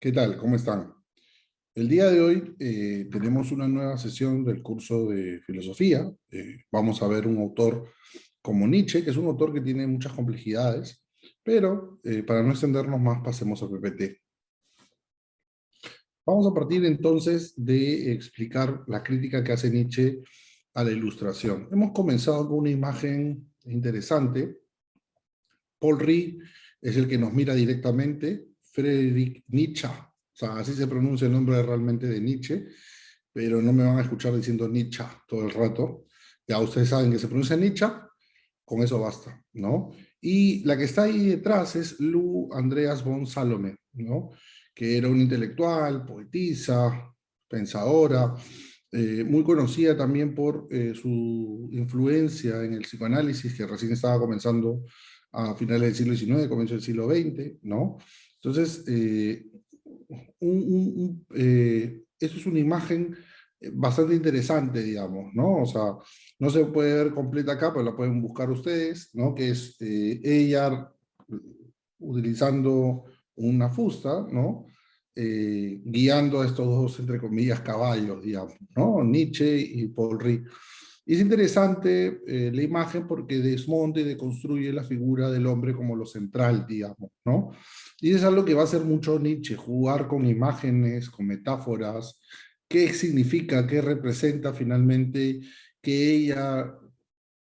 ¿Qué tal? ¿Cómo están? El día de hoy tenemos una nueva sesión del curso de filosofía. Vamos a ver un autor como Nietzsche, que es un autor que tiene muchas complejidades, pero para no extendernos más, pasemos a PPT. Vamos a partir entonces de explicar la crítica que hace Nietzsche a la ilustración. Hemos comenzado con una imagen interesante. Paul Rie es el que nos mira directamente, Friedrich Nietzsche, o sea, así se pronuncia el nombre realmente de Nietzsche, pero no me van a escuchar diciendo Nietzsche todo el rato. Ya ustedes saben que se pronuncia Nietzsche, con eso basta, ¿no? Y la que está ahí detrás es Lou Andreas von Salome, ¿no? Que era una intelectual, poetisa, pensadora, muy conocida también por su influencia en el psicoanálisis, que recién estaba comenzando a finales del siglo XIX, comienzo del siglo XX, ¿no? Entonces, eso es una imagen bastante interesante, digamos, ¿no? O sea, no se puede ver completa acá, pero la pueden buscar ustedes, ¿no? Que es ella utilizando una fusta, ¿no? Guiando a estos dos, entre comillas, caballos, digamos, ¿no? Nietzsche y Paul Rie. Y es interesante la imagen porque desmonta y deconstruye la figura del hombre como lo central, digamos, ¿no? Y es algo que va a hacer mucho Nietzsche, jugar con imágenes, con metáforas, qué significa, qué representa finalmente que ella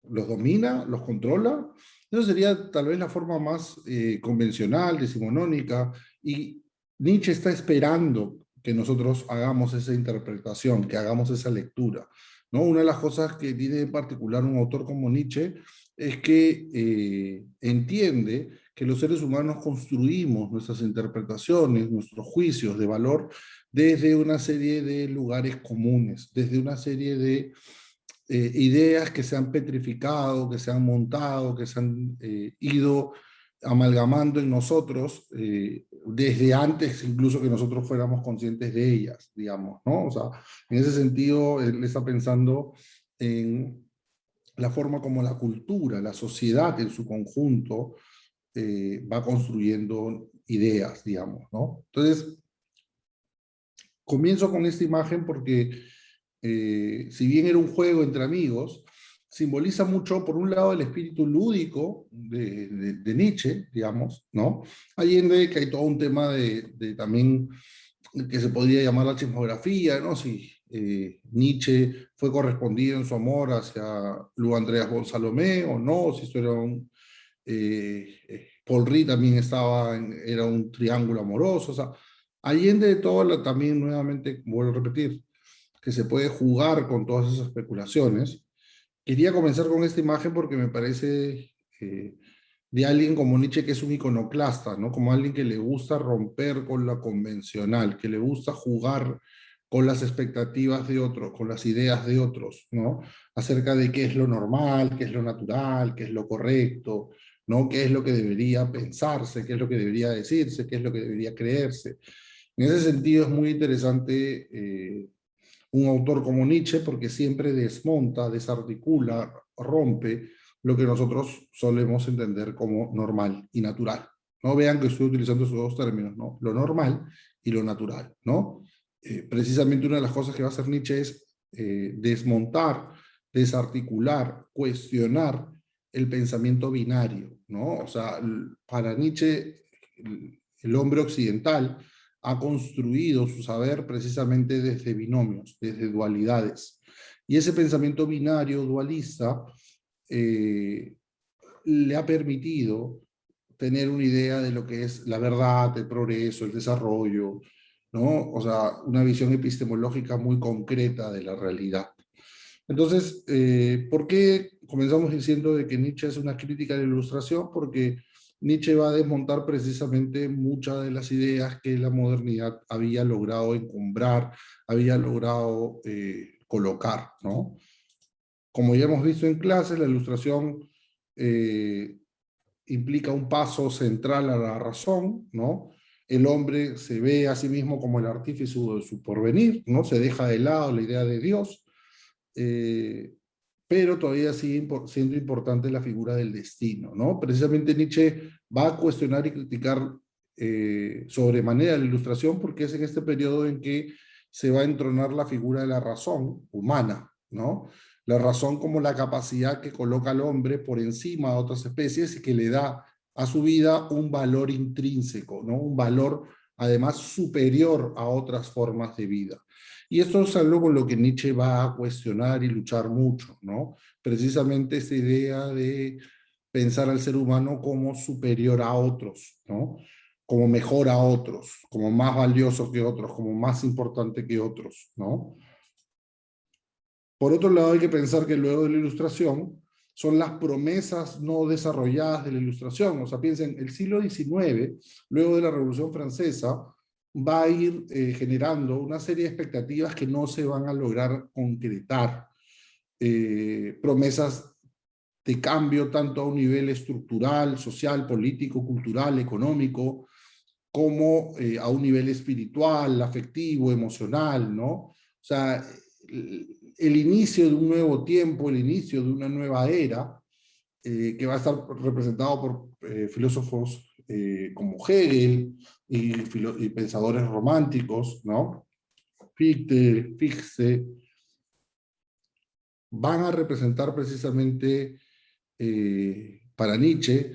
los domina, los controla. Eso sería tal vez la forma más convencional, decimonónica, y Nietzsche está esperando que nosotros hagamos esa interpretación, que hagamos esa lectura, ¿no? Una de las cosas que tiene en particular un autor como Nietzsche es que entiende que los seres humanos construimos nuestras interpretaciones, nuestros juicios de valor desde una serie de lugares comunes, desde una serie de ideas que se han petrificado, que se han montado, que se han ido amalgamando en nosotros desde antes incluso que nosotros fuéramos conscientes de ellas, digamos, ¿no? O sea, en ese sentido, él está pensando en la forma como la cultura, la sociedad en su conjunto va construyendo ideas, digamos, ¿no? Entonces, comienzo con esta imagen porque si bien era un juego entre amigos, simboliza mucho, por un lado, el espíritu lúdico de Nietzsche, digamos, ¿no? Allende que hay todo un tema de también que se podría llamar la chismografía, ¿no? Si Nietzsche fue correspondido en su amor hacia Lu Andreas von Salomé o no, si esto era un... Paul Rie también era un triángulo amoroso, o sea, Allende de todo, también nuevamente, vuelvo a repetir, que se puede jugar con todas esas especulaciones. Quería comenzar con esta imagen porque me parece de alguien como Nietzsche que es un iconoclasta, ¿no? Como alguien que le gusta romper con la convencional, que le gusta jugar con las expectativas de otros, con las ideas de otros, ¿no? Acerca de qué es lo normal, qué es lo natural, qué es lo correcto, ¿no? Qué es lo que debería pensarse, qué es lo que debería decirse, qué es lo que debería creerse. En ese sentido es muy interesante un autor como Nietzsche porque siempre desmonta, desarticula, rompe lo que nosotros solemos entender como normal y natural. No vean que estoy utilizando esos dos términos, ¿no? Lo normal y lo natural, ¿no? Precisamente una de las cosas que va a hacer Nietzsche es desmontar, desarticular, cuestionar el pensamiento binario, ¿no? O sea, para Nietzsche, el hombre occidental ha construido su saber precisamente desde binomios, desde dualidades. Y ese pensamiento binario, dualista, eh, le ha permitido tener una idea de lo que es la verdad, el progreso, el desarrollo, ¿no? O sea, una visión epistemológica muy concreta de la realidad. Entonces, ¿por qué comenzamos diciendo de que Nietzsche es una crítica de la ilustración? Porque Nietzsche va a desmontar precisamente muchas de las ideas que la modernidad había logrado encumbrar, había logrado colocar, ¿no? Como ya hemos visto en clases, la ilustración eh, implica un paso central a la razón, ¿no? El hombre se ve a sí mismo como el artífice de su porvenir, ¿no? Se deja de lado la idea de Dios, eh, pero todavía sigue siendo importante la figura del destino, ¿no? Precisamente Nietzsche va a cuestionar y criticar sobremanera la Ilustración, porque es en este periodo en que se va a entronar la figura de la razón humana, ¿no? La razón como la capacidad que coloca al hombre por encima de otras especies y que le da a su vida un valor intrínseco, ¿no? Un valor además superior a otras formas de vida. Y esto es algo con lo que Nietzsche va a cuestionar y luchar mucho, ¿no? Precisamente esta idea de pensar al ser humano como superior a otros, ¿no? Como mejor a otros, como más valioso que otros, como más importante que otros, ¿no? Por otro lado, hay que pensar que luego de la Ilustración son las promesas no desarrolladas de la Ilustración. O sea, piensen, el siglo XIX, luego de la Revolución Francesa, va a ir generando una serie de expectativas que no se van a lograr concretar. Promesas de cambio tanto a un nivel estructural, social, político, cultural, económico, como a un nivel espiritual, afectivo, emocional, ¿no? O sea, el inicio de un nuevo tiempo, el inicio de una nueva era, que va a estar representado por filósofos como Hegel y pensadores románticos, ¿no? Fichte, van a representar precisamente para Nietzsche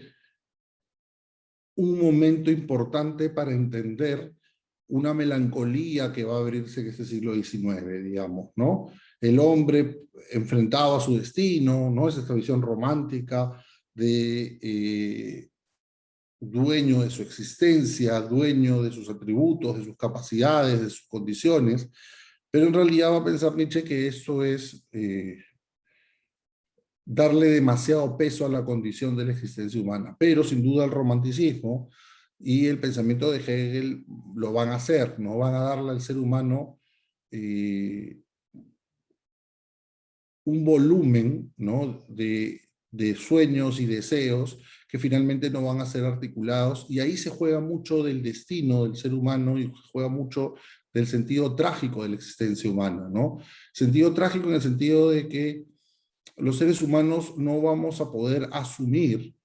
un momento importante para entender una melancolía que va a abrirse en este siglo XIX, digamos, ¿no? El hombre enfrentado a su destino, ¿no? Es esta visión romántica de dueño de su existencia, dueño de sus atributos, de sus capacidades, de sus condiciones, pero en realidad va a pensar Nietzsche que eso es darle demasiado peso a la condición de la existencia humana, pero sin duda el romanticismo y el pensamiento de Hegel lo van a hacer, no van a darle al ser humano eh, un volumen, ¿no? de sueños y deseos que finalmente no van a ser articulados, y ahí se juega mucho del destino del ser humano y se juega mucho del sentido trágico de la existencia humana, ¿no? Sentido trágico en el sentido de que los seres humanos no vamos a poder asumir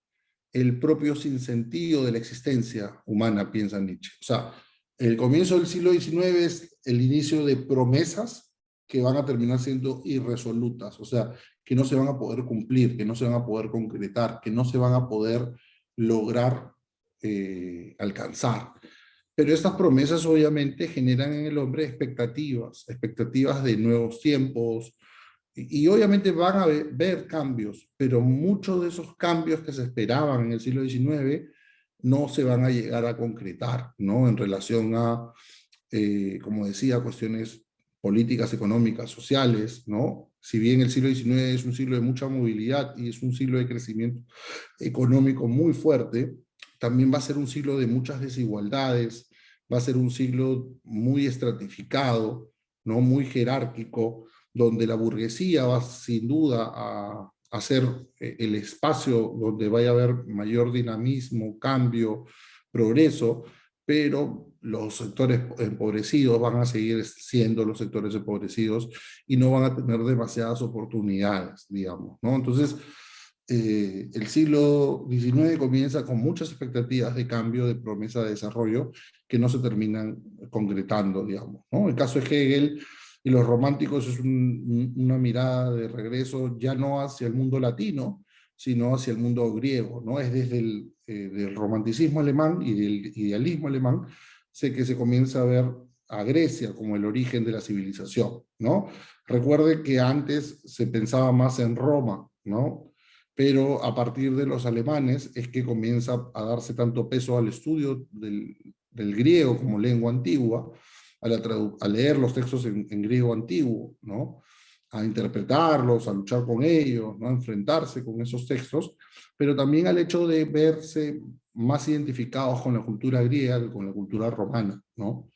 el propio sinsentido de la existencia humana, piensa Nietzsche. O sea, el comienzo del siglo XIX es el inicio de promesas que van a terminar siendo irresolutas, o sea, que no se van a poder cumplir, que no se van a poder concretar, que no se van a poder lograr alcanzar. Pero estas promesas obviamente generan en el hombre expectativas, expectativas de nuevos tiempos, y obviamente van a ver cambios, pero muchos de esos cambios que se esperaban en el siglo XIX no se van a llegar a concretar, ¿no? En relación a, como decía, cuestiones políticas, económicas, sociales, ¿no? Si bien el siglo XIX es un siglo de mucha movilidad y es un siglo de crecimiento económico muy fuerte, también va a ser un siglo de muchas desigualdades, va a ser un siglo muy estratificado, ¿no? Muy jerárquico, donde la burguesía va sin duda a ser el espacio donde vaya a haber mayor dinamismo, cambio, progreso, pero los sectores empobrecidos van a seguir siendo los sectores empobrecidos y no van a tener demasiadas oportunidades, digamos, ¿no? Entonces, el siglo XIX comienza con muchas expectativas de cambio, de promesa de desarrollo, que no se terminan concretando, digamos, ¿no? El caso de Hegel y los románticos es una mirada de regreso ya no hacia el mundo latino, sino hacia el mundo griego, ¿no? Es desde el del romanticismo alemán y del idealismo alemán sé que se comienza a ver a Grecia como el origen de la civilización, ¿no? Recuerde que antes se pensaba más en Roma, ¿no? Pero a partir de los alemanes es que comienza a darse tanto peso al estudio del griego como lengua antigua, a leer los textos en griego antiguo, ¿no? A interpretarlos, a luchar con ellos, ¿no? A enfrentarse con esos textos, pero también al hecho de verse más identificados con la cultura griega que con la cultura romana, ¿no?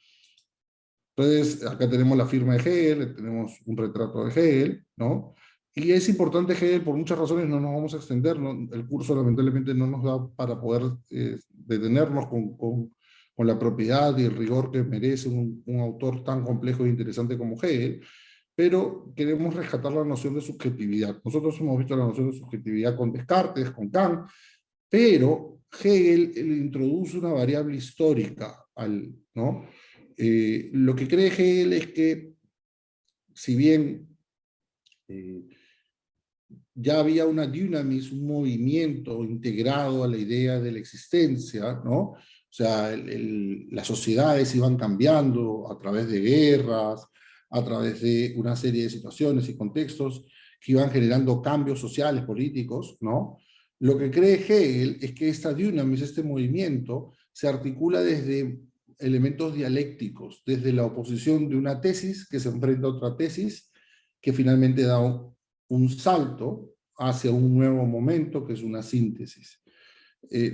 Entonces, acá tenemos la firma de Hegel, tenemos un retrato de Hegel, ¿no? Y es importante Hegel por muchas razones, no nos vamos a extender, ¿no? El curso lamentablemente no nos da para poder detenernos con la propiedad y el rigor que merece un autor tan complejo e interesante como Hegel, pero queremos rescatar la noción de subjetividad. Nosotros hemos visto la noción de subjetividad con Descartes, con Kant, pero Hegel introduce una variable histórica ¿no? Lo que cree Hegel es que, si bien eh, ya había una dynamis, un movimiento integrado a la idea de la existencia, ¿no? O sea, las sociedades iban cambiando a través de guerras, a través de una serie de situaciones y contextos que iban generando cambios sociales, políticos, ¿no? Lo que cree Hegel es que esta dynamis, este movimiento, se articula desde elementos dialécticos, desde la oposición de una tesis que se enfrenta a otra tesis, que finalmente da un salto hacia un nuevo momento, que es una síntesis.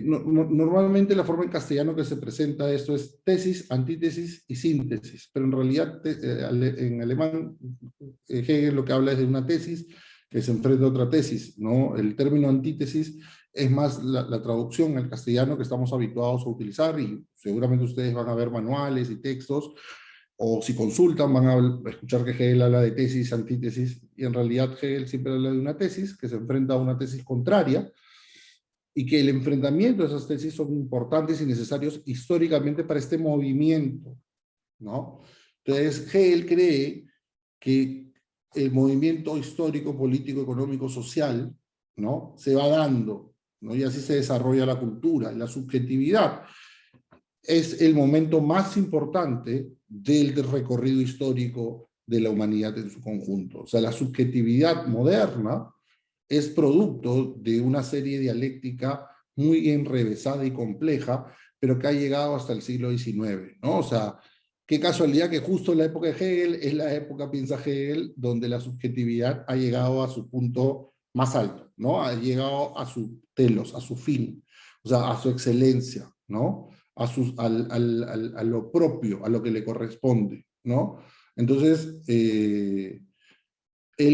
Normalmente la forma en castellano que se presenta esto es tesis, antítesis y síntesis, pero en realidad en alemán Hegel lo que habla es de una tesis que se enfrenta a otra tesis, ¿no? El término antítesis es más la traducción al castellano que estamos habituados a utilizar, y seguramente ustedes van a ver manuales y textos, o si consultan van a escuchar que Hegel habla de tesis, antítesis, y en realidad Hegel siempre habla de una tesis que se enfrenta a una tesis contraria, y que el enfrentamiento de esas tesis son importantes y necesarios históricamente para este movimiento, ¿no? Entonces Hegel cree que el movimiento histórico, político, económico, social, ¿no? Se va dando, ¿no? Y así se desarrolla la cultura, la subjetividad es el momento más importante del recorrido histórico de la humanidad en su conjunto. O sea, la subjetividad moderna es producto de una serie dialéctica muy enrevesada y compleja, pero que ha llegado hasta el siglo XIX, ¿no? O sea, qué casualidad que justo en la época de Hegel es la época, piensa Hegel, donde la subjetividad ha llegado a su punto más alto, ¿no? Ha llegado a su telos, a su fin, o sea, a su excelencia, ¿no? A lo propio, a lo que le corresponde, ¿no? Entonces, él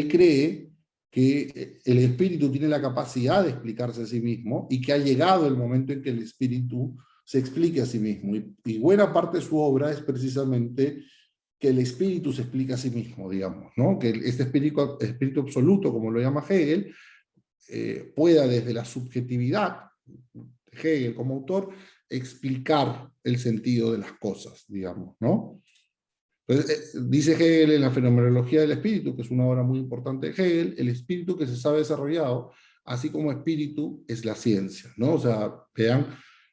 cree que el espíritu tiene la capacidad de explicarse a sí mismo y que ha llegado el momento en que el espíritu se explique a sí mismo. Y buena parte de su obra es precisamente que el espíritu se explica a sí mismo, digamos, ¿no? Que este espíritu absoluto, como lo llama Hegel, pueda desde la subjetividad, Hegel como autor, explicar el sentido de las cosas, digamos, ¿no? Entonces, dice Hegel en la Fenomenología del Espíritu, que es una obra muy importante de Hegel, el espíritu que se sabe desarrollado, así como espíritu, es la ciencia, ¿no? O sea, vean,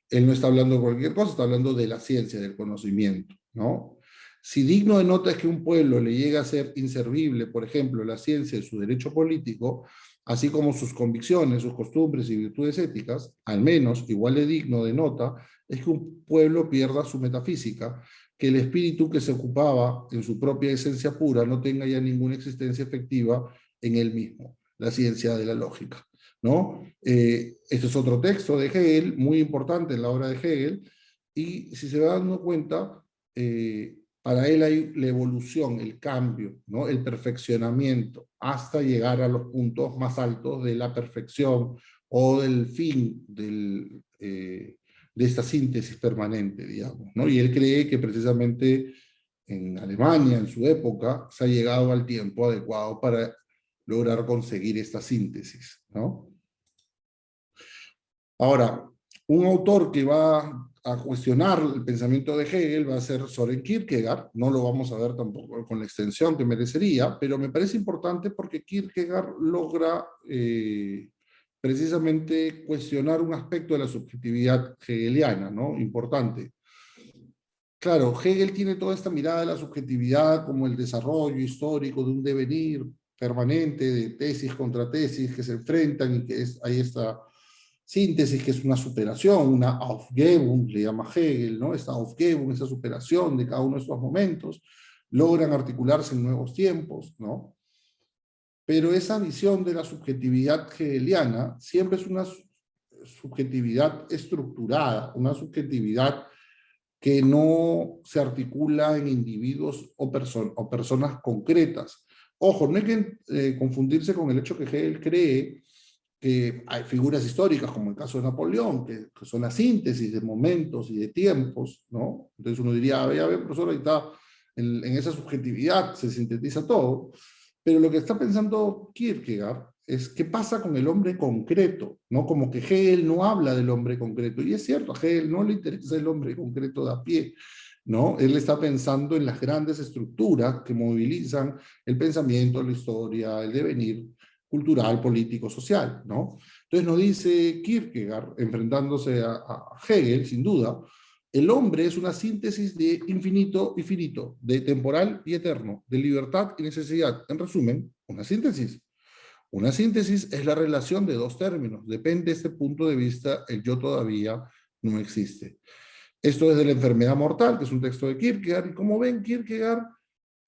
él no está hablando de cualquier cosa, está hablando de la ciencia, del conocimiento, ¿no? Si digno de nota es que un pueblo le llega a ser inservible, por ejemplo, la ciencia de su derecho político, así como sus convicciones, sus costumbres y virtudes éticas, al menos igual de digno de nota, es que un pueblo pierda su metafísica, que el espíritu que se ocupaba en su propia esencia pura no tenga ya ninguna existencia efectiva en él mismo, la ciencia de la lógica, ¿no? Este es otro texto de Hegel, muy importante en la obra de Hegel, y si se van dando cuenta, para él hay la evolución, el cambio, ¿no? El perfeccionamiento, hasta llegar a los puntos más altos de la perfección o del fin de esta síntesis permanente, digamos, ¿no? Y él cree que precisamente en Alemania, en su época, se ha llegado al tiempo adecuado para lograr conseguir esta síntesis, ¿no? Ahora, un autor que va a cuestionar el pensamiento de Hegel va a ser Søren Kierkegaard. No lo vamos a ver tampoco con la extensión que merecería, pero me parece importante porque Kierkegaard logra precisamente cuestionar un aspecto de la subjetividad hegeliana, ¿no? Importante. Claro, Hegel tiene toda esta mirada de la subjetividad como el desarrollo histórico de un devenir permanente de tesis contra tesis que se enfrentan y que hay esta síntesis que es una superación, una Aufgebung, le llama Hegel, ¿no? Esta Aufgebung, esa superación de cada uno de estos momentos, logran articularse en nuevos tiempos, ¿no? Pero esa visión de la subjetividad hegeliana siempre es una subjetividad estructurada, una subjetividad que no se articula en individuos o personas concretas. Ojo, no hay que confundirse con el hecho que Hegel cree que hay figuras históricas, como el caso de Napoleón, que son la síntesis de momentos y de tiempos, ¿no? Entonces uno diría, a ver, profesor, ahí está, en esa subjetividad se sintetiza todo. Pero lo que está pensando Kierkegaard es qué pasa con el hombre concreto, ¿no? Como que Hegel no habla del hombre concreto, y es cierto, a Hegel no le interesa el hombre concreto de a pie, ¿no? Él está pensando en las grandes estructuras que movilizan el pensamiento, la historia, el devenir cultural, político, social, ¿no? Entonces nos dice Kierkegaard, enfrentándose a Hegel, sin duda, el hombre es una síntesis de infinito y finito, de temporal y eterno, de libertad y necesidad. En resumen, una síntesis. Una síntesis es la relación de dos términos. Depende de este punto de vista, el yo todavía no existe. Esto es de la enfermedad mortal, que es un texto de Kierkegaard, y como ven, Kierkegaard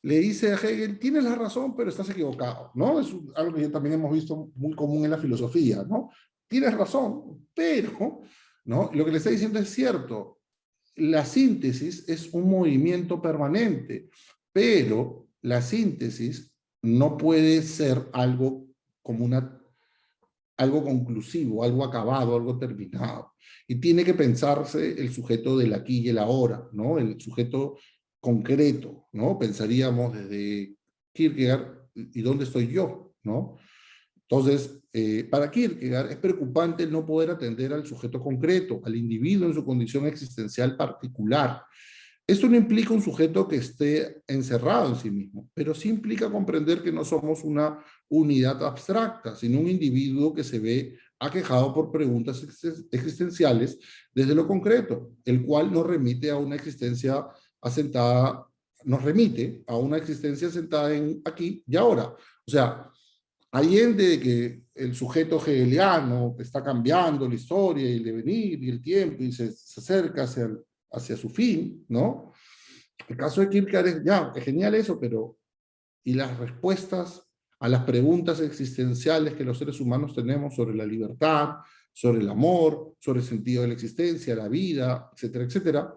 le dice a Hegel, tienes la razón, pero estás equivocado, ¿no? Es algo que también hemos visto muy común en la filosofía, ¿no? Tienes razón, pero, ¿no? Lo que le está diciendo es cierto. La síntesis es un movimiento permanente, pero la síntesis no puede ser algo como algo conclusivo, algo acabado, algo terminado. Y tiene que pensarse el sujeto del aquí y el ahora, ¿no? El sujeto concreto, ¿no? Pensaríamos desde Kierkegaard, ¿y dónde estoy yo? ¿No? Entonces, para Kierkegaard es preocupante el no poder atender al sujeto concreto, al individuo en su condición existencial particular. Esto no implica un sujeto que esté encerrado en sí mismo, pero sí implica comprender que no somos una unidad abstracta, sino un individuo que se ve aquejado por preguntas existenciales desde lo concreto, el cual nos remite a una existencia asentada, nos remite a una existencia asentada en aquí y ahora. O sea, allende de que el sujeto hegeliano está cambiando la historia y el devenir y el tiempo y se acerca hacia su fin, ¿no? El caso de Kierkegaard es, ya, es genial eso, pero ¿y las respuestas a las preguntas existenciales que los seres humanos tenemos sobre la libertad, sobre el amor, sobre el sentido de la existencia, la vida, etcétera, etcétera?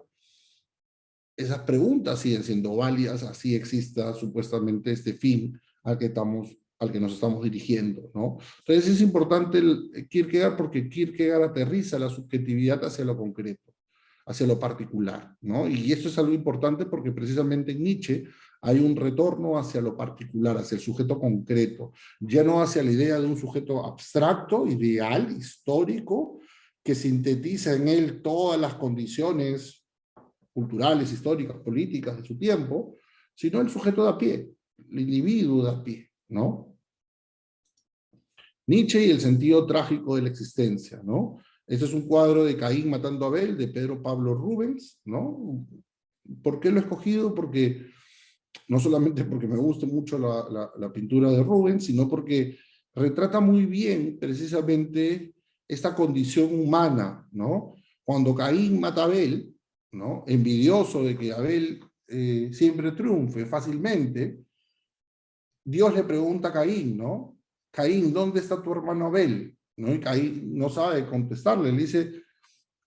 Esas preguntas siguen siendo válidas, así exista supuestamente este fin al que nos estamos dirigiendo, ¿no? Entonces es importante el Kierkegaard porque Kierkegaard aterriza la subjetividad hacia lo concreto, hacia lo particular, ¿no? Y esto es algo importante porque precisamente en Nietzsche hay un retorno hacia lo particular, hacia el sujeto concreto, ya no hacia la idea de un sujeto abstracto, ideal, histórico, que sintetiza en él todas las condiciones culturales, históricas, políticas de su tiempo, sino el sujeto de a pie, el individuo de a pie, ¿no? Nietzsche y el sentido trágico de la existencia, ¿no? Este es un cuadro de Caín matando a Abel, de Pedro Pablo Rubens, ¿no? ¿Por qué lo he escogido? Porque, no solamente porque me gusta mucho la pintura de Rubens, sino porque retrata muy bien precisamente esta condición humana, ¿no? Cuando Caín mata a Abel, ¿no? Envidioso de que Abel siempre triunfe fácilmente, Dios le pregunta a Caín, ¿no? Caín, ¿dónde está tu hermano Abel? ¿No? Y Caín no sabe contestarle, le dice,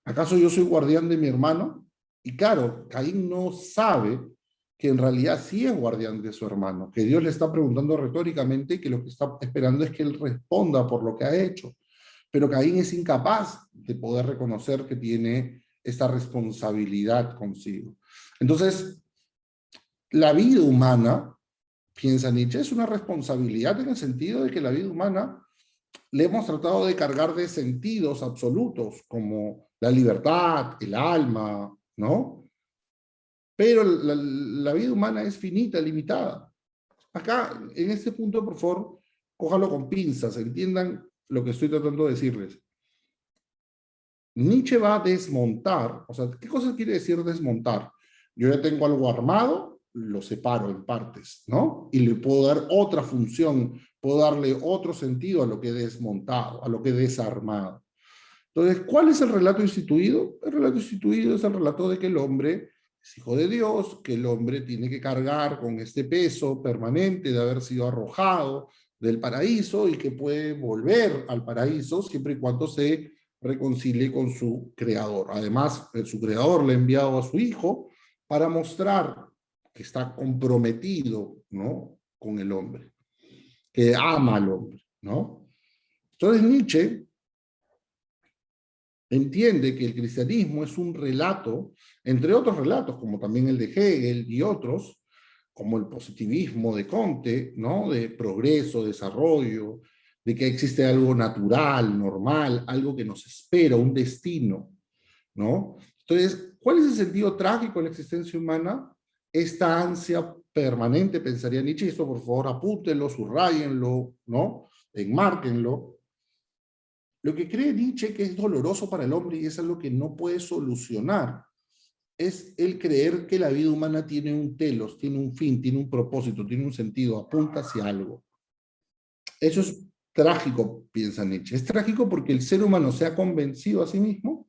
¿acaso yo soy guardián de mi hermano? Y claro, Caín no sabe que en realidad sí es guardián de su hermano, que Dios le está preguntando retóricamente y que lo que está esperando es que él responda por lo que ha hecho. Pero Caín es incapaz de poder reconocer que tiene esta responsabilidad consigo. Entonces, la vida humana, piensa Nietzsche, es una responsabilidad en el sentido de que la vida humana le hemos tratado de cargar de sentidos absolutos, como la libertad, el alma, ¿no? Pero la vida humana es finita, limitada. Acá, en este punto, por favor, cójalo con pinzas, entiendan lo que estoy tratando de decirles. Nietzsche va a desmontar, o sea, ¿qué cosa quiere decir desmontar? Yo ya tengo algo armado, lo separo en partes, ¿no? Y le puedo dar otra función, puedo darle otro sentido a lo que he desmontado, a lo que he desarmado. Entonces, ¿cuál es el relato instituido? El relato instituido es el relato de que el hombre es hijo de Dios, que el hombre tiene que cargar con este peso permanente de haber sido arrojado del paraíso y que puede volver al paraíso siempre y cuando se reconcilie con su creador. Además, su creador le ha enviado a su hijo para mostrar que está comprometido, ¿no?, con el hombre, que ama al hombre, ¿no? Entonces Nietzsche entiende que el cristianismo es un relato, entre otros relatos, como también el de Hegel y otros, como el positivismo de Comte, ¿no?, de progreso, desarrollo, de que existe algo natural, normal, algo que nos espera, un destino, ¿no? Entonces, ¿cuál es el sentido trágico de la existencia humana? Esta ansia permanente, pensaría Nietzsche, y esto por favor apúntenlo, subrayenlo, ¿no? Enmárquenlo. Lo que cree Nietzsche que es doloroso para el hombre y es algo que no puede solucionar, es el creer que la vida humana tiene un telos, tiene un fin, tiene un propósito, tiene un sentido, apunta hacia algo. Eso es trágico, piensa Nietzsche. Es trágico porque el ser humano se ha convencido a sí mismo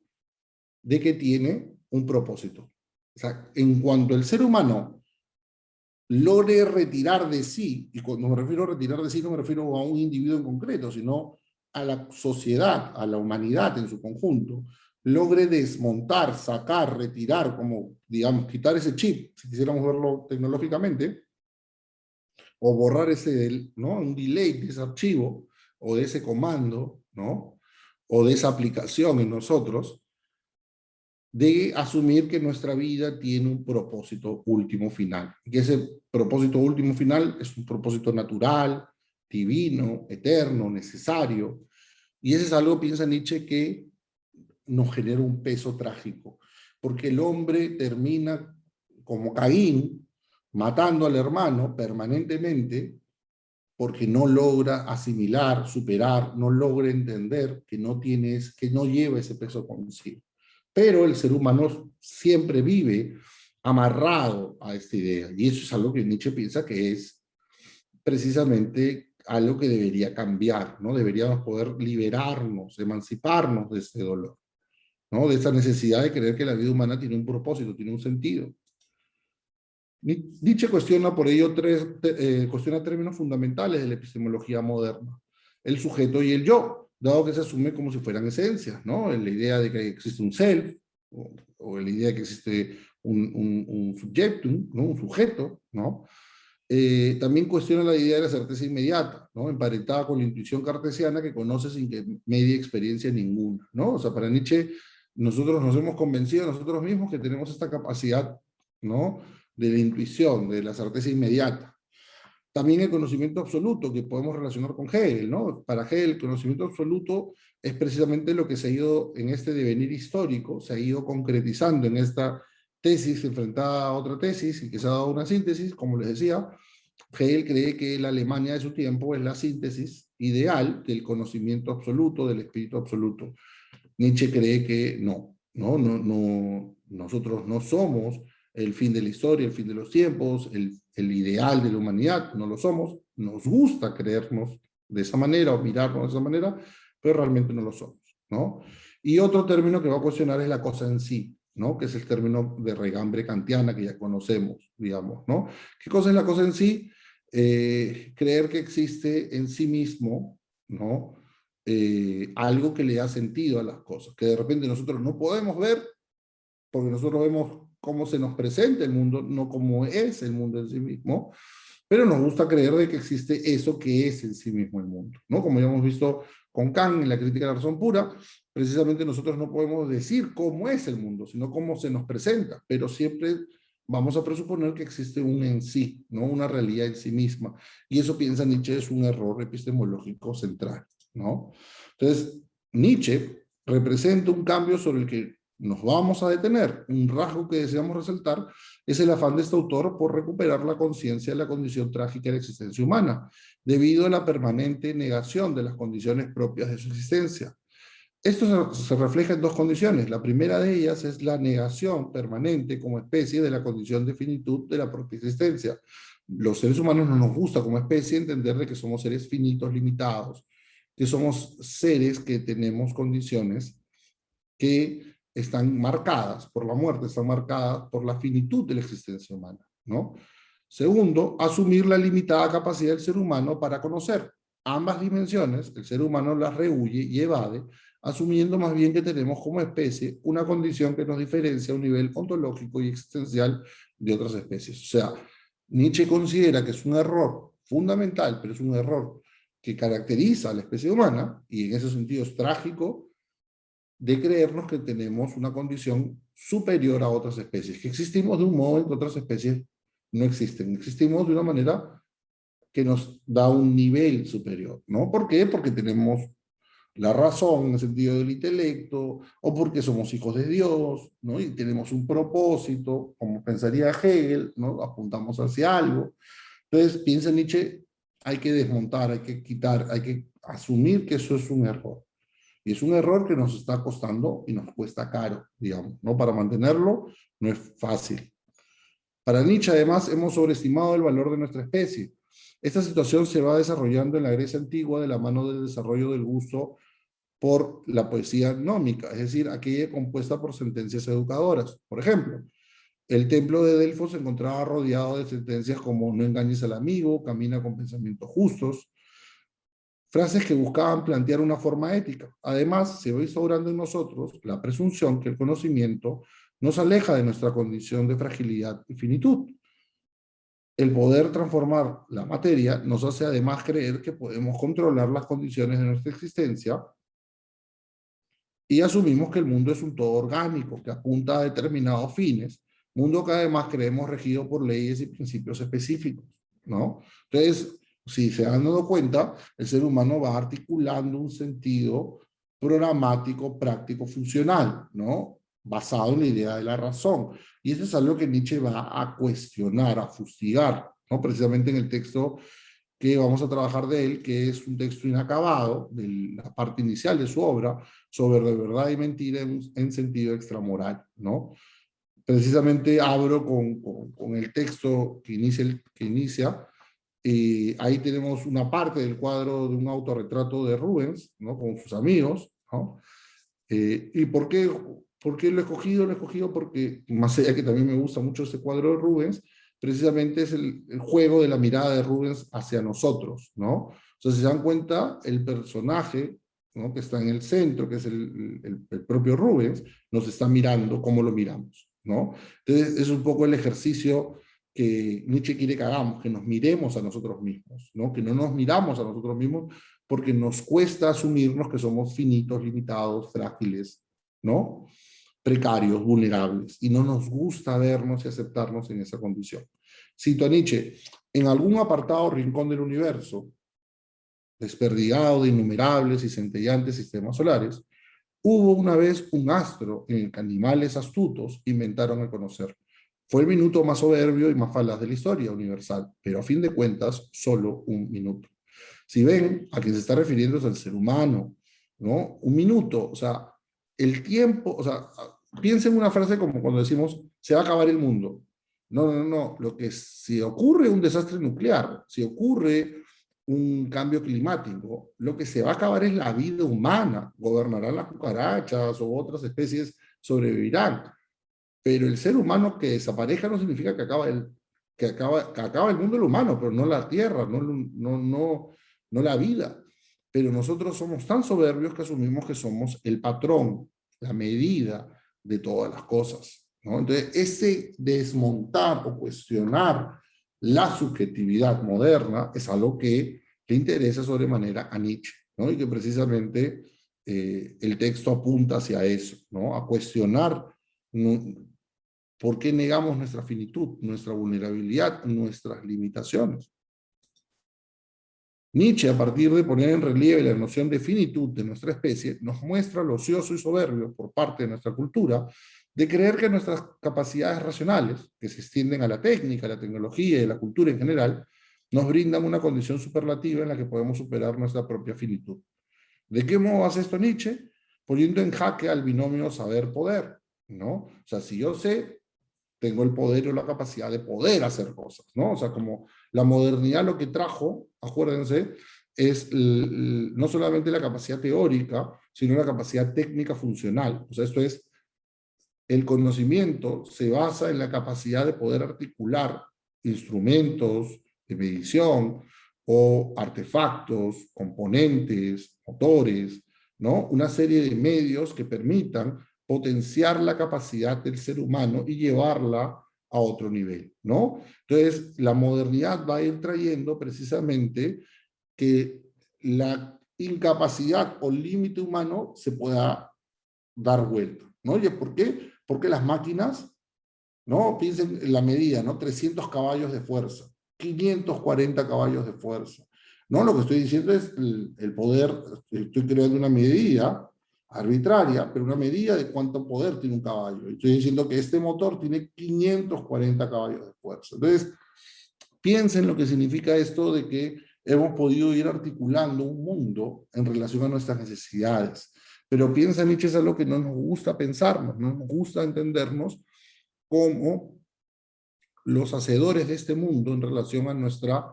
de que tiene un propósito. O sea, en cuanto el ser humano logre retirar de sí, y cuando me refiero a retirar de sí no me refiero a un individuo en concreto, sino a la sociedad, a la humanidad en su conjunto, logre desmontar, sacar, retirar, como digamos, quitar ese chip, si quisiéramos verlo tecnológicamente, o borrar ese, ¿no? Un delay de ese archivo, o de ese comando, ¿no? O de esa aplicación en nosotros, de asumir que nuestra vida tiene un propósito último final. Y que ese propósito último final es un propósito natural, divino, eterno, necesario. Y ese es algo, piensa Nietzsche, que nos genera un peso trágico. Porque el hombre termina como Caín, matando al hermano permanentemente, porque no logra asimilar, superar, no logra entender que no tienes, que no lleva ese peso consigo. Pero el ser humano siempre vive amarrado a esta idea, y eso es algo que Nietzsche piensa que es precisamente algo que debería cambiar, ¿no? Deberíamos poder liberarnos, emanciparnos de este dolor, ¿no? De esa necesidad de creer que la vida humana tiene un propósito, tiene un sentido. Nietzsche cuestiona por ello cuestiona términos fundamentales de la epistemología moderna, el sujeto y el yo, dado que se asume como si fueran esencias, ¿no? La idea de que existe un self, o la idea de que existe un subjectum, ¿no? Un sujeto, ¿no? También cuestiona la idea de la certeza inmediata, ¿no? Emparentada con la intuición cartesiana que conoce sin que medie experiencia ninguna, ¿no? O sea, para Nietzsche, nosotros nos hemos convencido a nosotros mismos que tenemos esta capacidad, ¿no? De la intuición, de la certeza inmediata. También el conocimiento absoluto, que podemos relacionar con Hegel, ¿no? Para Hegel, el conocimiento absoluto es precisamente lo que se ha ido en este devenir histórico, se ha ido concretizando en esta tesis enfrentada a otra tesis y que se ha dado una síntesis, como les decía. Hegel cree que la Alemania de su tiempo es la síntesis ideal del conocimiento absoluto, del espíritu absoluto. Nietzsche cree que no, nosotros no somos el fin de la historia, el fin de los tiempos, el ideal de la humanidad, no lo somos, nos gusta creernos de esa manera o mirarnos de esa manera, pero realmente no lo somos, ¿no? Y otro término que va a cuestionar es la cosa en sí, ¿no? Que es el término de regambre kantiana que ya conocemos, digamos, ¿no? ¿Qué cosa es la cosa en sí? Creer que existe en sí mismo, ¿no? Algo que le da sentido a las cosas, que de repente nosotros no podemos ver, porque nosotros vemos cómo se nos presenta el mundo, no cómo es el mundo en sí mismo, pero nos gusta creer de que existe eso que es en sí mismo el mundo, ¿no? Como ya hemos visto con Kant en la crítica de la razón pura, precisamente nosotros no podemos decir cómo es el mundo, sino cómo se nos presenta, pero siempre vamos a presuponer que existe un en sí, ¿no? Una realidad en sí misma, y eso piensa Nietzsche es un error epistemológico central, ¿no? Entonces, Nietzsche representa un cambio sobre el que nos vamos a detener. Un rasgo que deseamos resaltar es el afán de este autor por recuperar la conciencia de la condición trágica de la existencia humana, debido a la permanente negación de las condiciones propias de su existencia. Esto se refleja en dos condiciones. La primera de ellas es la negación permanente como especie de la condición de finitud de la propia existencia. Los seres humanos no nos gusta como especie entender de que somos seres finitos, limitados, que somos seres que tenemos condiciones que están marcadas por la muerte, están marcadas por la finitud de la existencia humana, ¿no? Segundo, asumir la limitada capacidad del ser humano para conocer. Ambas dimensiones, el ser humano las rehúye y evade, asumiendo más bien que tenemos como especie una condición que nos diferencia a un nivel ontológico y existencial de otras especies. O sea, Nietzsche considera que es un error fundamental, pero es un error que caracteriza a la especie humana, y en ese sentido es trágico, de creernos que tenemos una condición superior a otras especies, que existimos de un modo en que otras especies no existen. Existimos de una manera que nos da un nivel superior, ¿no? ¿Por qué? Porque tenemos la razón en el sentido del intelecto, o porque somos hijos de Dios, ¿no? Y tenemos un propósito, como pensaría Hegel, ¿no? Apuntamos hacia algo. Entonces, piensa Nietzsche, hay que desmontar, hay que quitar, hay que asumir que eso es un error. Y es un error que nos está costando y nos cuesta caro, digamos, ¿no? Para mantenerlo no es fácil. Para Nietzsche, además, hemos sobreestimado el valor de nuestra especie. Esta situación se va desarrollando en la Grecia antigua de la mano del desarrollo del gusto por la poesía gnómica, es decir, aquella compuesta por sentencias educadoras. Por ejemplo, el templo de Delfos se encontraba rodeado de sentencias como no engañes al amigo, camina con pensamientos justos, frases que buscaban plantear una forma ética. Además, se va instaurando en nosotros la presunción que el conocimiento nos aleja de nuestra condición de fragilidad y finitud. El poder transformar la materia nos hace además creer que podemos controlar las condiciones de nuestra existencia y asumimos que el mundo es un todo orgánico que apunta a determinados fines, mundo que además creemos regido por leyes y principios específicos, ¿no? Entonces, si se han dado cuenta, el ser humano va articulando un sentido programático, práctico, funcional, ¿no? Basado en la idea de la razón. Y eso es algo que Nietzsche va a cuestionar, a fustigar, ¿no? Precisamente en el texto que vamos a trabajar de él, que es un texto inacabado, de la parte inicial de su obra, sobre de verdad y mentira en sentido extramoral, ¿no? Precisamente abro con el texto que inicia ahí tenemos una parte del cuadro de un autorretrato de Rubens, ¿no? Con sus amigos, ¿no? ¿Y por qué lo he escogido? Lo he escogido porque, más allá que también me gusta mucho este cuadro de Rubens, precisamente es el juego de la mirada de Rubens hacia nosotros, ¿no? Entonces, si se dan cuenta, el personaje, ¿no? Que está en el centro, que es el propio Rubens, nos está mirando cómo lo miramos, ¿no? Entonces, es un poco el ejercicio que Nietzsche quiere que hagamos, que nos miremos a nosotros mismos, ¿no? Que no nos miramos a nosotros mismos porque nos cuesta asumirnos que somos finitos, limitados, frágiles, ¿no? Precarios, vulnerables, y no nos gusta vernos y aceptarnos en esa condición. Cito a Nietzsche: en algún apartado rincón del universo, desperdigado de innumerables y centellantes sistemas solares, hubo una vez un astro en el que animales astutos inventaron el conocer. Fue el minuto más soberbio y más falaz de la historia universal, pero a fin de cuentas, solo un minuto. Si ven, a quien se está refiriendo es al ser humano, ¿no? Un minuto, o sea, el tiempo, o sea, piensen en una frase como cuando decimos, se va a acabar el mundo. No, no, no, lo que si ocurre un desastre nuclear, si ocurre un cambio climático, lo que se va a acabar es la vida humana, gobernarán las cucarachas o otras especies sobrevivirán, pero el ser humano que desaparezca no significa que acaba el mundo del humano, pero no la tierra, no la vida. Pero nosotros somos tan soberbios que asumimos que somos el patrón, la medida de todas las cosas, ¿no? Entonces, ese desmontar o cuestionar la subjetividad moderna es algo que le interesa sobremanera a Nietzsche, ¿no? Y que precisamente el texto apunta hacia eso, ¿no? A cuestionar ¿por qué negamos nuestra finitud, nuestra vulnerabilidad, nuestras limitaciones? Nietzsche, a partir de poner en relieve la noción de finitud de nuestra especie, nos muestra lo ocioso y soberbio por parte de nuestra cultura de creer que nuestras capacidades racionales, que se extienden a la técnica, a la tecnología y a la cultura en general, nos brindan una condición superlativa en la que podemos superar nuestra propia finitud. ¿De qué modo hace esto Nietzsche? Poniendo en jaque al binomio saber-poder, ¿no? O sea, si yo sé, tengo el poder o la capacidad de poder hacer cosas, ¿no? O sea, como la modernidad lo que trajo, acuérdense, es no solamente la capacidad teórica, sino la capacidad técnica funcional. O sea, esto es, el conocimiento se basa en la capacidad de poder articular instrumentos de medición o artefactos, componentes, motores, ¿no? Una serie de medios que permitan potenciar la capacidad del ser humano y llevarla a otro nivel, ¿no? Entonces, la modernidad va a ir trayendo precisamente que la incapacidad o límite humano se pueda dar vuelta, ¿no? Oye, ¿por qué? Porque las máquinas, ¿no? Piensen en la medida, ¿no? 300 caballos de fuerza. 540 caballos de fuerza. No, lo que estoy diciendo es el poder, estoy creando una medida arbitraria, pero una medida de cuánto poder tiene un caballo. Estoy diciendo que este motor tiene 540 caballos de fuerza. Entonces, piensen lo que significa esto de que hemos podido ir articulando un mundo en relación a nuestras necesidades. Pero piensa, Nietzsche, es algo que no nos gusta pensarnos, no nos gusta entendernos como los hacedores de este mundo en relación a nuestra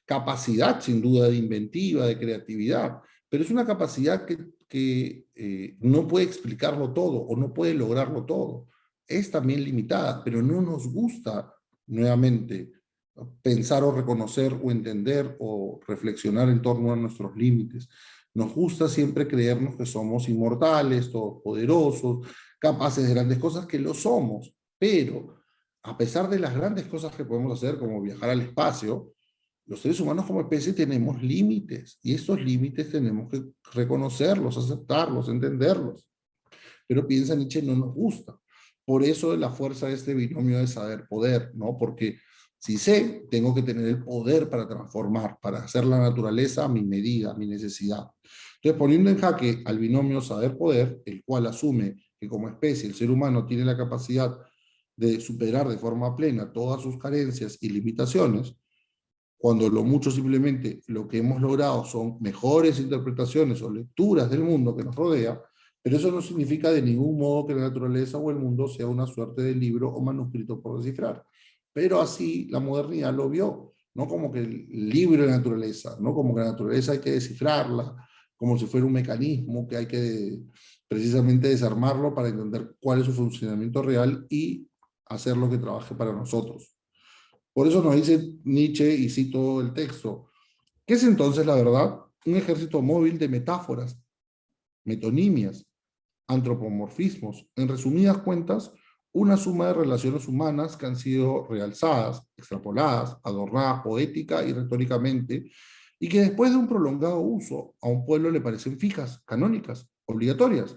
capacidad, sin duda, de inventiva, de creatividad, pero es una capacidad que no puede explicarlo todo o no puede lograrlo todo. Es también limitada, pero no nos gusta, nuevamente, pensar o reconocer o entender o reflexionar en torno a nuestros límites. Nos gusta siempre creernos que somos inmortales, todopoderosos, capaces de grandes cosas, que lo somos, pero a pesar de las grandes cosas que podemos hacer, como viajar al espacio, los seres humanos como especie tenemos límites, y esos límites tenemos que reconocerlos, aceptarlos, entenderlos. Pero piensa Nietzsche, no nos gusta. Por eso la fuerza de este binomio de saber-poder, ¿no? Porque si sé, tengo que tener el poder para transformar, para hacer la naturaleza a mi medida, a mi necesidad. Entonces, poniendo en jaque al binomio saber-poder, el cual asume que como especie el ser humano tiene la capacidad de superar de forma plena todas sus carencias y limitaciones, cuando lo mucho simplemente lo que hemos logrado son mejores interpretaciones o lecturas del mundo que nos rodea, pero eso no significa de ningún modo que la naturaleza o el mundo sea una suerte de libro o manuscrito por descifrar. Pero así la modernidad lo vio, no como que el libro de naturaleza, no como que la naturaleza hay que descifrarla, como si fuera un mecanismo que hay que precisamente desarmarlo para entender cuál es su funcionamiento real y hacer lo que trabaje para nosotros. Por eso nos dice Nietzsche, y cito el texto, ¿qué es entonces la verdad? Un ejército móvil de metáforas, metonimias, antropomorfismos, en resumidas cuentas, una suma de relaciones humanas que han sido realzadas, extrapoladas, adornadas poética y retóricamente, y que después de un prolongado uso a un pueblo le parecen fijas, canónicas, obligatorias.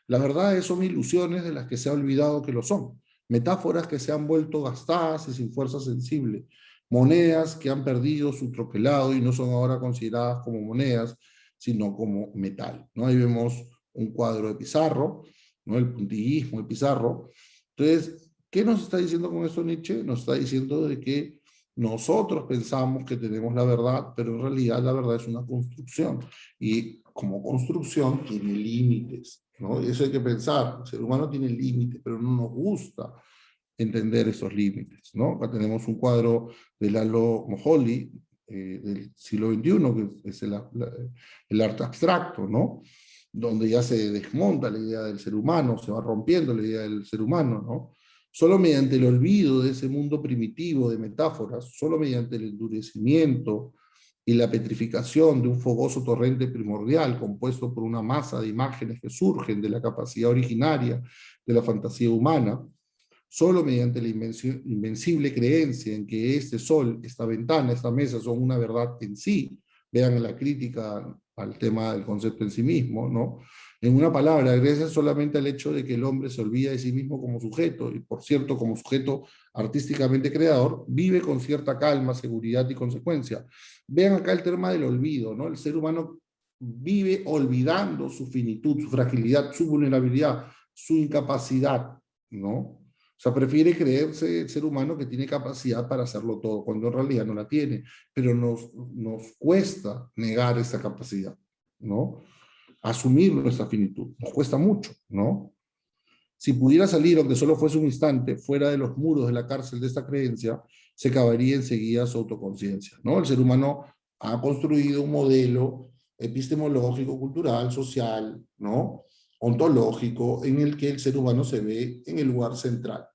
Las verdades son ilusiones de las que se ha olvidado que lo son, metáforas que se han vuelto gastadas y sin fuerza sensible, monedas que han perdido su troquelado y no son ahora consideradas como monedas, sino como metal, ¿no? Ahí vemos un cuadro de Pizarro, ¿no? El puntillismo de Pizarro. Entonces, ¿qué nos está diciendo con esto Nietzsche? Nos está diciendo de que nosotros pensamos que tenemos la verdad, pero en realidad la verdad es una construcción. Y como construcción tiene límites, ¿no? Eso hay que pensar. El ser humano tiene límites, pero no nos gusta entender esos límites, ¿no? Acá tenemos un cuadro de Lalo Moholy, del siglo XXI, que es el arte abstracto, ¿no? Donde ya se desmonta la idea del ser humano, se va rompiendo la idea del ser humano, ¿no? Solo mediante el olvido de ese mundo primitivo de metáforas, solo mediante el endurecimiento y la petrificación de un fogoso torrente primordial compuesto por una masa de imágenes que surgen de la capacidad originaria de la fantasía humana, solo mediante la invencible creencia en que este sol, esta ventana, esta mesa son una verdad en sí. Vean la crítica al tema del concepto en sí mismo, ¿no? En una palabra, gracias solamente al hecho de que el hombre se olvida de sí mismo como sujeto, y por cierto, como sujeto artísticamente creador, vive con cierta calma, seguridad y consecuencia. Vean acá el tema del olvido, ¿no? El ser humano vive olvidando su finitud, su fragilidad, su vulnerabilidad, su incapacidad, ¿no? O sea, prefiere creerse el ser humano que tiene capacidad para hacerlo todo, cuando en realidad no la tiene. Pero nos cuesta negar esa capacidad, ¿no? Asumir nuestra finitud. Nos cuesta mucho, ¿no? Si pudiera salir, aunque solo fuese un instante, fuera de los muros de la cárcel de esta creencia, se cavaría enseguida su autoconciencia, ¿no? El ser humano ha construido un modelo epistemológico, cultural, social, ¿no? Ontológico, en el que el ser humano se ve en el lugar central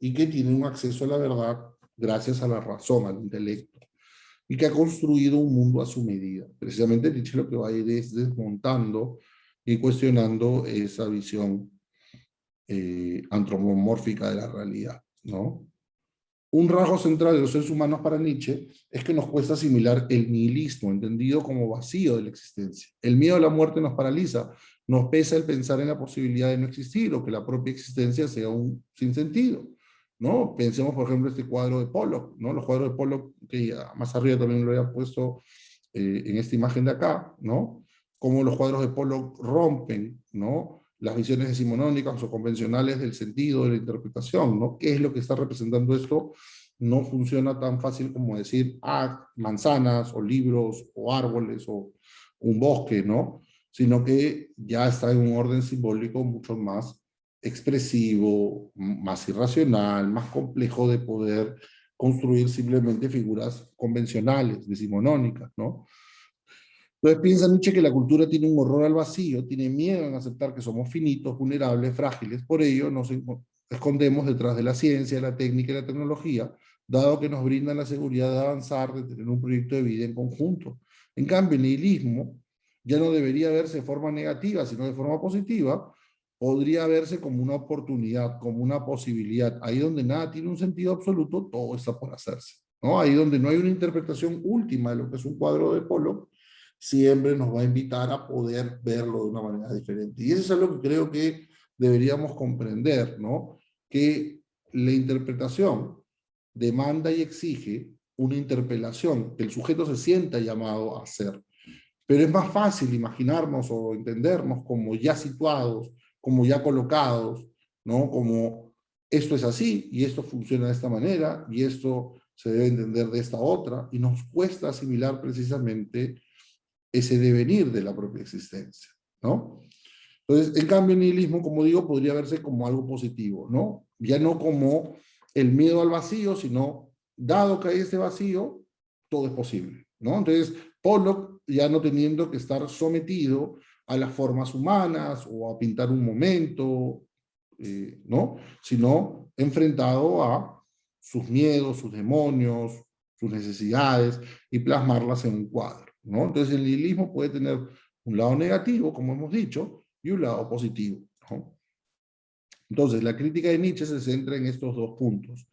y que tiene un acceso a la verdad gracias a la razón, al intelecto, y que ha construido un mundo a su medida. Precisamente Nietzsche lo que va a ir es desmontando y cuestionando esa visión antropomórfica de la realidad, ¿no? Un rasgo central de los seres humanos para Nietzsche es que nos cuesta asimilar el nihilismo, entendido como vacío de la existencia. El miedo a la muerte nos paraliza, nos pesa el pensar en la posibilidad de no existir o que la propia existencia sea un sinsentido, ¿no? Pensemos, por ejemplo, este cuadro de Pollock, ¿no? Los cuadros de Pollock, que ya más arriba también lo había puesto en esta imagen de acá, ¿no? Cómo los cuadros de Pollock rompen, ¿no? Las visiones decimonónicas o convencionales del sentido, de la interpretación, ¿no? ¿Qué es lo que está representando esto? No funciona tan fácil como decir, ah, manzanas, o libros, o árboles, o un bosque, ¿no? Sino que ya está en un orden simbólico mucho más expresivo, más irracional, más complejo de poder construir simplemente figuras convencionales, decimonónicas, ¿no? Entonces piensa Nietzsche que la cultura tiene un horror al vacío, tiene miedo en aceptar que somos finitos, vulnerables, frágiles, por ello nos escondemos detrás de la ciencia, la técnica y la tecnología, dado que nos brindan la seguridad de avanzar, de tener un proyecto de vida en conjunto. En cambio, el nihilismo ya no debería verse de forma negativa, sino de forma positiva, podría verse como una oportunidad, como una posibilidad. Ahí donde nada tiene un sentido absoluto, todo está por hacerse, ¿no? Ahí donde no hay una interpretación última de lo que es un cuadro de Pollock, siempre nos va a invitar a poder verlo de una manera diferente. Y eso es algo que creo que deberíamos comprender, ¿no? Que la interpretación demanda y exige una interpelación, que el sujeto se sienta llamado a hacer. Pero es más fácil imaginarnos o entendernos como ya situados, como ya colocados, ¿no? Como esto es así y esto funciona de esta manera y esto se debe entender de esta otra, y nos cuesta asimilar precisamente ese devenir de la propia existencia, ¿no? Entonces, en cambio, el nihilismo, como digo, podría verse como algo positivo, ¿no? Ya no como el miedo al vacío, sino, dado que hay ese vacío, todo es posible, ¿no? Entonces, Pollock, ya no teniendo que estar sometido a las formas humanas o a pintar un momento, ¿no? Sino enfrentado a sus miedos, sus demonios, sus necesidades, y plasmarlas en un cuadro, ¿no? Entonces el nihilismo puede tener un lado negativo, como hemos dicho, y un lado positivo, ¿no? Entonces la crítica de Nietzsche se centra en estos dos puntos.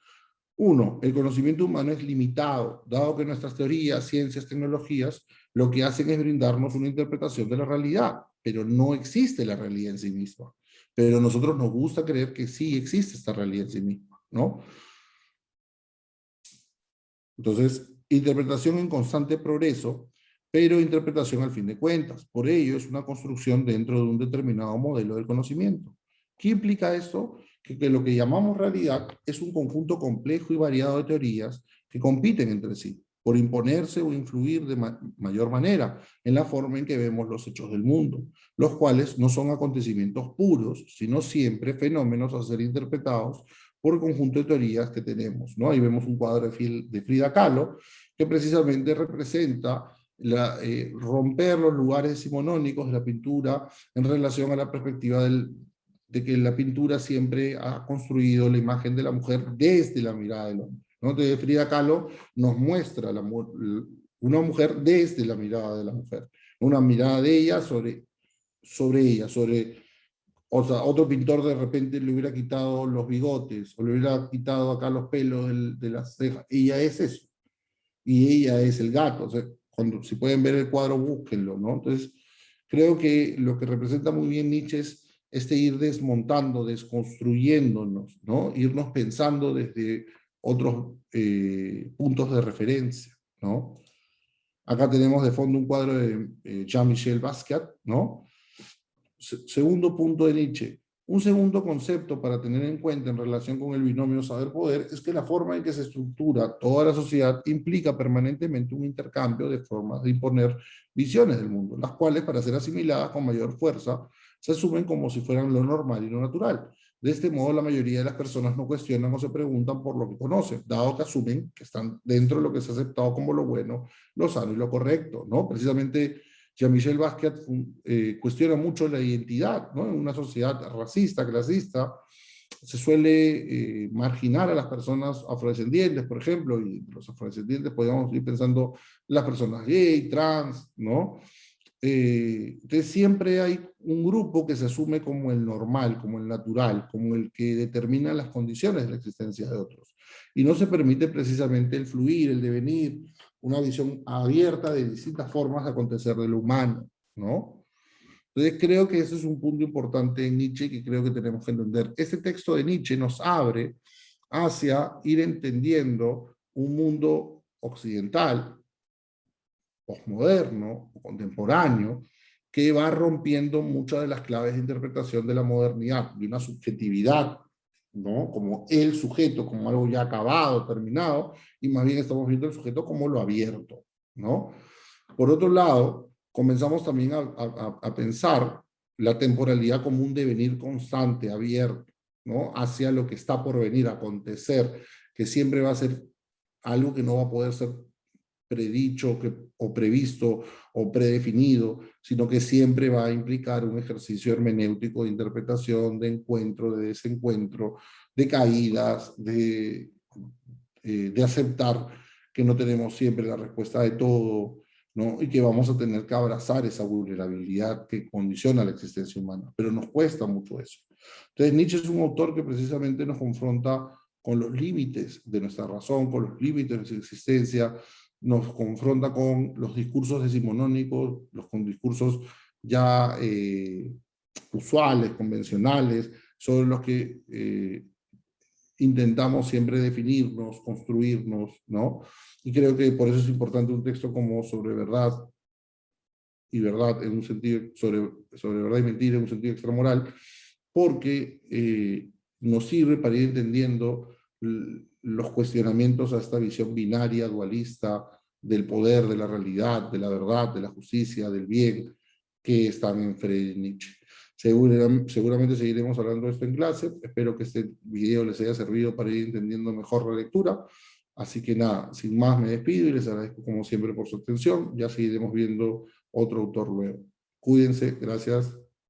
Uno, el conocimiento humano es limitado, dado que nuestras teorías, ciencias, tecnologías, lo que hacen es brindarnos una interpretación de la realidad, pero no existe la realidad en sí misma. Pero a nosotros nos gusta creer que sí existe esta realidad en sí misma, ¿no? Entonces, interpretación en constante progreso, pero interpretación al fin de cuentas. Por ello, es una construcción dentro de un determinado modelo del conocimiento. ¿Qué implica esto? Que lo que llamamos realidad es un conjunto complejo y variado de teorías que compiten entre sí por imponerse o influir de mayor manera en la forma en que vemos los hechos del mundo, los cuales no son acontecimientos puros, sino siempre fenómenos a ser interpretados por el conjunto de teorías que tenemos, ¿no? Ahí vemos un cuadro de Frida Kahlo, que precisamente representa romper los lugares decimonónicos de la pintura en relación a la perspectiva de que la pintura siempre ha construido la imagen de la mujer desde la mirada del hombre, ¿no? Entonces Frida Kahlo nos muestra una mujer desde la mirada de la mujer, una mirada de ella sobre ella, sobre, o sea, otro pintor de repente le hubiera quitado los bigotes, o le hubiera quitado acá los pelos de las cejas. Ella es eso. Y ella es el gato. O sea, cuando, si pueden ver el cuadro, búsquenlo, ¿no? Entonces, creo que lo que representa muy bien Nietzsche es este ir desmontando, desconstruyéndonos, ¿no? Irnos pensando desde otros puntos de referencia, ¿no? Acá tenemos de fondo un cuadro de Jean-Michel Basquiat, ¿no? Segundo punto de Nietzsche. Un segundo concepto para tener en cuenta en relación con el binomio saber-poder es que la forma en que se estructura toda la sociedad implica permanentemente un intercambio de formas de imponer visiones del mundo, las cuales, para ser asimiladas con mayor fuerza, se asumen como si fueran lo normal y lo natural. De este modo, la mayoría de las personas no cuestionan o se preguntan por lo que conocen, dado que asumen que están dentro de lo que se ha aceptado como lo bueno, lo sano y lo correcto, ¿no? Precisamente Jean-Michel Basquiat cuestiona mucho la identidad, ¿no? En una sociedad racista, clasista, se suele marginar a las personas afrodescendientes, por ejemplo, y los afrodescendientes podríamos ir pensando en las personas gay, trans, ¿no? Entonces siempre hay un grupo que se asume como el normal, como el natural, como el que determina las condiciones de la existencia de otros. Y no se permite precisamente el fluir, el devenir, una visión abierta de distintas formas de acontecer de lo humano, ¿no? Entonces creo que ese es un punto importante en Nietzsche que creo que tenemos que entender. Este texto de Nietzsche nos abre hacia ir entendiendo un mundo occidental, posmoderno, contemporáneo, que va rompiendo muchas de las claves de interpretación de la modernidad, de una subjetividad, ¿no? Como el sujeto, como algo ya acabado, terminado, y más bien estamos viendo el sujeto como lo abierto, ¿no? Por otro lado, comenzamos también a pensar la temporalidad como un devenir constante, abierto, ¿no? Hacia lo que está por venir, a acontecer, que siempre va a ser algo que no va a poder ser predicho o previsto o predefinido, sino que siempre va a implicar un ejercicio hermenéutico de interpretación, de encuentro, de desencuentro, de caídas, de aceptar que no tenemos siempre la respuesta de todo, ¿no? Y que vamos a tener que abrazar esa vulnerabilidad que condiciona la existencia humana, pero nos cuesta mucho eso. Entonces Nietzsche es un autor que precisamente nos confronta con los límites de nuestra razón, con los límites de nuestra existencia, nos confronta con los discursos decimonónicos, con discursos ya usuales, convencionales, sobre los que intentamos siempre definirnos, construirnos, ¿no? Y creo que por eso es importante un texto como sobre verdad y verdad en un sentido, sobre verdad y mentira en un sentido extramoral, porque nos sirve para ir entendiendo los cuestionamientos a esta visión binaria, dualista, del poder, de la realidad, de la verdad, de la justicia, del bien, que están en Friedrich Nietzsche. Seguramente seguiremos hablando de esto en clase. Espero que este video les haya servido para ir entendiendo mejor la lectura. Así que nada, sin más me despido y les agradezco como siempre por su atención. Ya seguiremos viendo otro autor luego. Cuídense, gracias.